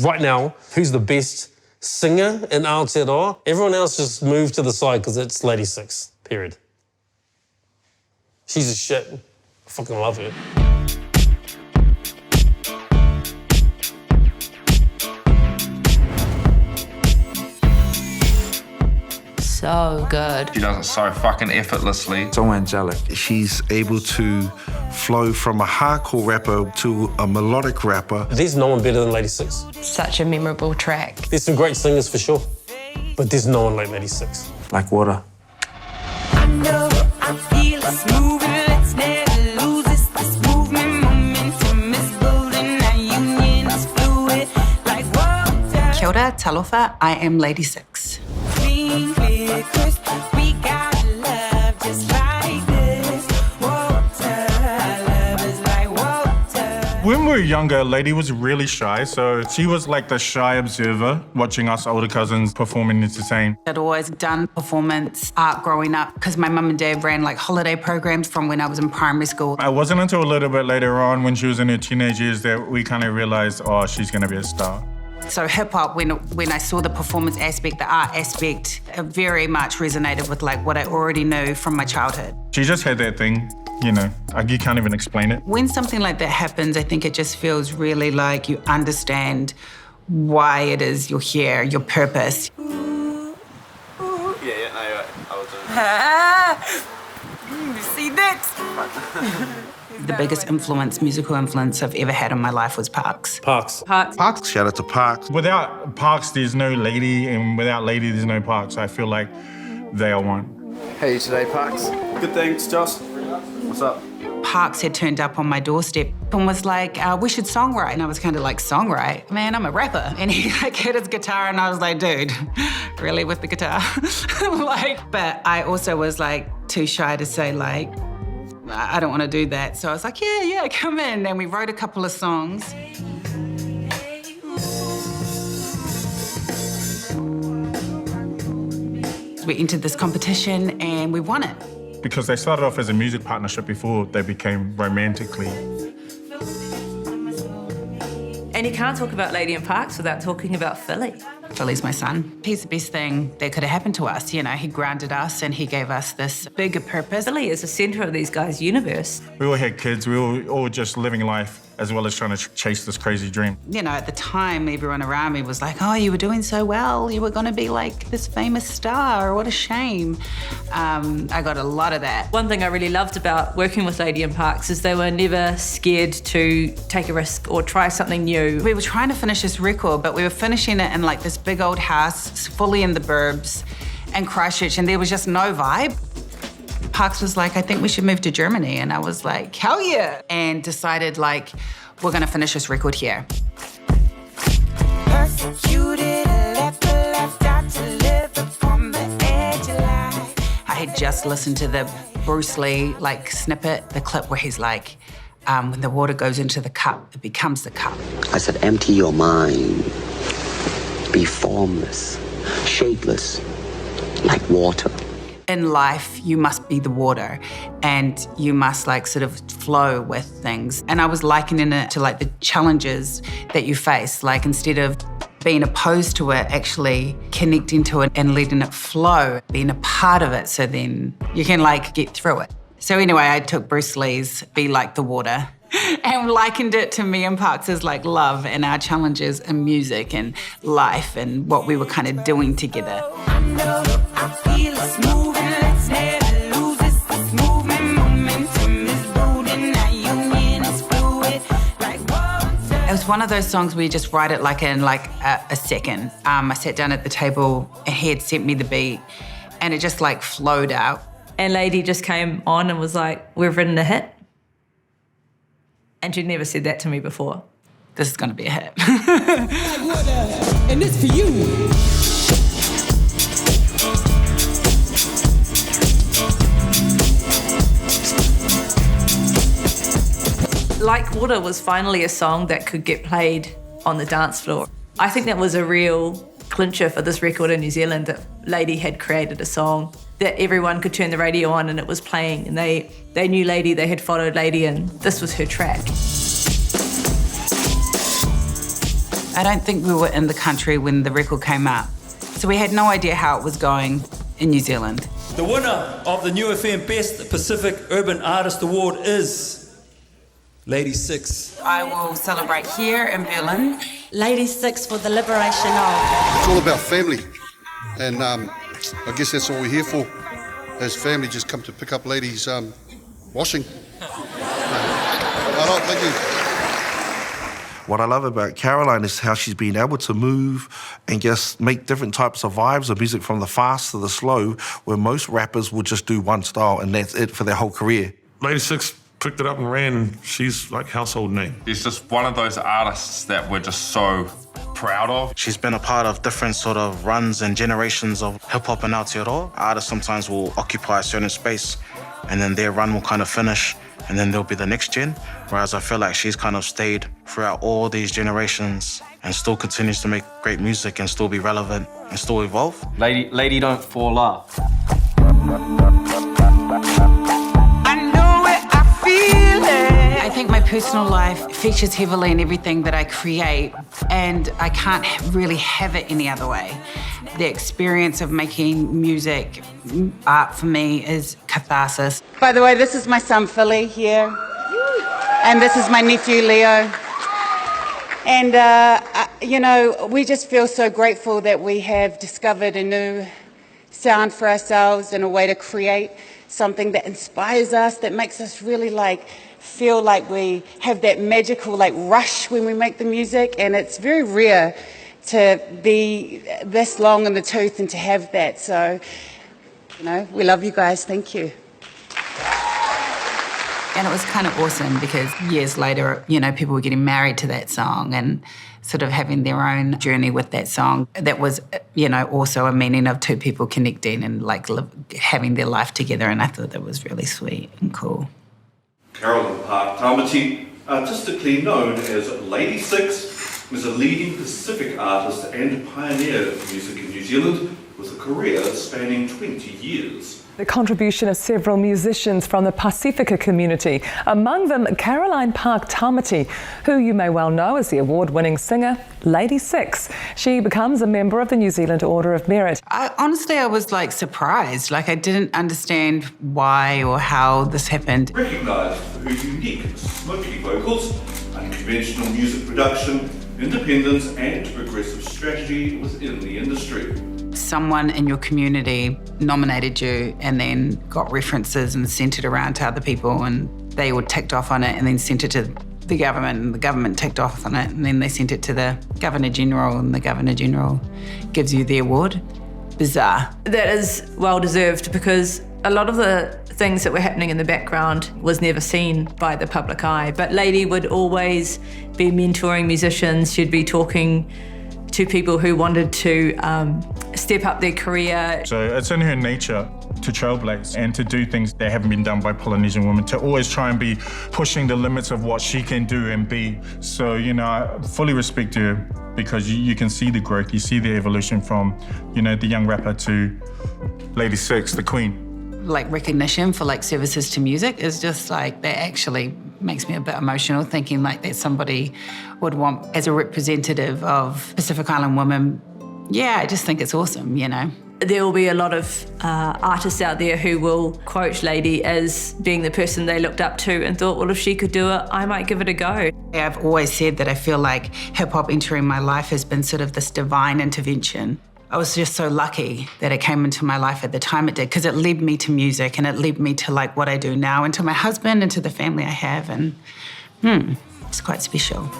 Right now, who's the best singer in Aotearoa? Everyone else just moved to the side because it's LADI6, period. She's a shit. I fucking love her. So good. She does it so fucking effortlessly. So angelic. She's able to flow from a hardcore rapper to a melodic rapper. There's no one better than LADI6. Such a memorable track. There's some great singers for sure, but there's no one like LADI6. Like water. I know I feel it's moving, let's never lose this movement. Momentum is building, our union is fluid like water. Kia ora, talofa, I am LADI6. Clean, clear, crisp, we got love just like this. Water, love is like water. When we were younger, Lady was really shy, so she was like the shy observer, watching us older cousins perform and entertain. I'd always done performance art growing up because my mum and dad ran like holiday programs from when I was in primary school. It wasn't until a little bit later on, when she was in her teenage years, that we kind of realized, oh, she's gonna be a star. So hip hop, when I saw the performance aspect, the art aspect, it very much resonated with like what I already knew from my childhood. She just had that thing, you know, like you can't even explain it. When something like that happens, I think it just feels really like you understand why it is you're here, your purpose. Yeah, no, I was doing You see that? The biggest influence, musical influence I've ever had in my life was Parks. Parks. Parks. Shout out to Parks. Without Parks, there's no Lady, and without Lady, there's no Parks. I feel like they are one. How are you today, Parks? Good, thanks, Josh. What's up? Parks had turned up on my doorstep and was like, we should songwrite. And I was kind of like, songwrite? Man, I'm a rapper. And he like had his guitar and I was like, dude, really with the guitar? But I also was like too shy to say like, I don't want to do that. So I was like, yeah, come in. And we wrote a couple of songs. We entered this competition and we won it. Because they started off as a music partnership before they became romantically. And you can't talk about Lady and Parks without talking about Philli. Philli's my son. He's the best thing that could have happened to us. You know, he grounded us and he gave us this bigger purpose. Philli is the centre of these guys' universe. We all had kids, we were all just living life as well as trying to chase this crazy dream. You know, at the time, everyone around me was like, oh, you were doing so well. You were gonna be like this famous star, what a shame. I got a lot of that. One thing I really loved about working with Lady and Parks is they were never scared to take a risk or try something new. We were trying to finish this record, but we were finishing it in like this big old house, fully in the burbs, in Christchurch, and there was just no vibe. Parks was like, I think we should move to Germany. And I was like, hell yeah. And decided like, we're gonna finish this record here. Persecuted, left out to live upon the edge of life. I had just listened to the Bruce Lee like snippet, the clip where he's like, when the water goes into the cup, it becomes the cup. I said, empty your mind. Be formless, shapeless, like water. In life, you must be the water and you must like sort of flow with things. And I was likening it to like the challenges that you face. Like instead of being opposed to it, actually connecting to it and letting it flow, being a part of it so then you can like get through it. So anyway, I took Bruce Lee's Be Like the Water and likened it to me and Parks' like love and our challenges in music and life and what we were kind of doing together. I know I feel it's moving, let's never lose this movement. Momentum is building, our union is fluid like water. It was one of those songs where you just write it like in like a second. I sat down at the table and he had sent me the beat and it just like flowed out. And Lady just came on and was like, we've written a hit. And you'd never said that to me before. This is gonna be a hit. And it's for you. Like Water was finally a song that could get played on the dance floor. I think that was a real clincher for this record in New Zealand, that Lady had created a song that everyone could turn the radio on and it was playing, and they knew Lady, they had followed Lady, and this was her track. I don't think we were in the country when the record came out. So we had no idea how it was going in New Zealand. The winner of the New FM Best Pacific Urban Artist Award is LADI6. I will celebrate here in Berlin. LADI6 for the liberation of. It's all about family, and I guess that's all we're here for. As family, just come to pick up ladies' washing. Thank you. What I love about Karoline is how she's been able to move and just make different types of vibes of music, from the fast to the slow, where most rappers would just do one style and that's it for their whole career. LADI6 picked it up and ran. She's like household name. She's just one of those artists that we're just so proud of. She's been a part of different sort of runs and generations of hip-hop and Aotearoa. Artists sometimes will occupy a certain space and then their run will kind of finish and then there'll be the next gen. Whereas I feel like she's kind of stayed throughout all these generations and still continues to make great music and still be relevant and still evolve. Lady don't fall off. I think my personal life features heavily in everything that I create, and I can't really have it any other way. The experience of making music, art for me, is catharsis. By the way, this is my son Philli here, and this is my nephew Leo. And, you know, we just feel so grateful that we have discovered a new sound for ourselves and a way to create something that inspires us, that makes us really feel like we have that magical rush when we make the music, and it's very rare to be this long in the tooth and to have that. So, you know, we love you guys. Thank you. And it was kind of awesome because years later, you know, people were getting married to that song and sort of having their own journey with that song. That was, you know, also a meaning of two people connecting and having their life together, and I thought that was really sweet and cool. Karoline Park-Tamati, artistically known as LADI6, was a leading Pacific artist and pioneer of music in New Zealand with a career spanning 20 years. The contribution of several musicians from the Pasifika community, among them Karoline Park-Tamati, who you may well know as the award-winning singer LADI6. She becomes a member of the New Zealand Order of Merit. Honestly, I was surprised. I didn't understand why or how this happened. Recognised for her unique, smoky vocals, unconventional music production, independence and progressive strategy within the industry. Someone in your community nominated you and then got references and sent it around to other people, and they all ticked off on it and then sent it to the government, and the government ticked off on it, and then they sent it to the Governor-General, and the Governor-General gives you the award. Bizarre. That is well-deserved because a lot of the things that were happening in the background was never seen by the public eye. But Lady would always be mentoring musicians. She'd be talking to people who wanted to step up their career. So it's in her nature to trailblaze and to do things that haven't been done by Polynesian women, to always try and be pushing the limits of what she can do and be. So, you know, I fully respect her because you can see the growth, you see the evolution from, you know, the young rapper to LADI6, the queen. Recognition for services to music is just that actually makes me a bit emotional, thinking that somebody would want as a representative of Pacific Island women. Yeah, I just think it's awesome, you know. There will be a lot of artists out there who will quote Lady as being the person they looked up to and thought, well, if she could do it, I might give it a go. I've always said that I feel like hip-hop entering my life has been sort of this divine intervention. I was just so lucky that it came into my life at the time it did, because it led me to music and it led me to what I do now, and to my husband and to the family I have, and it's quite special.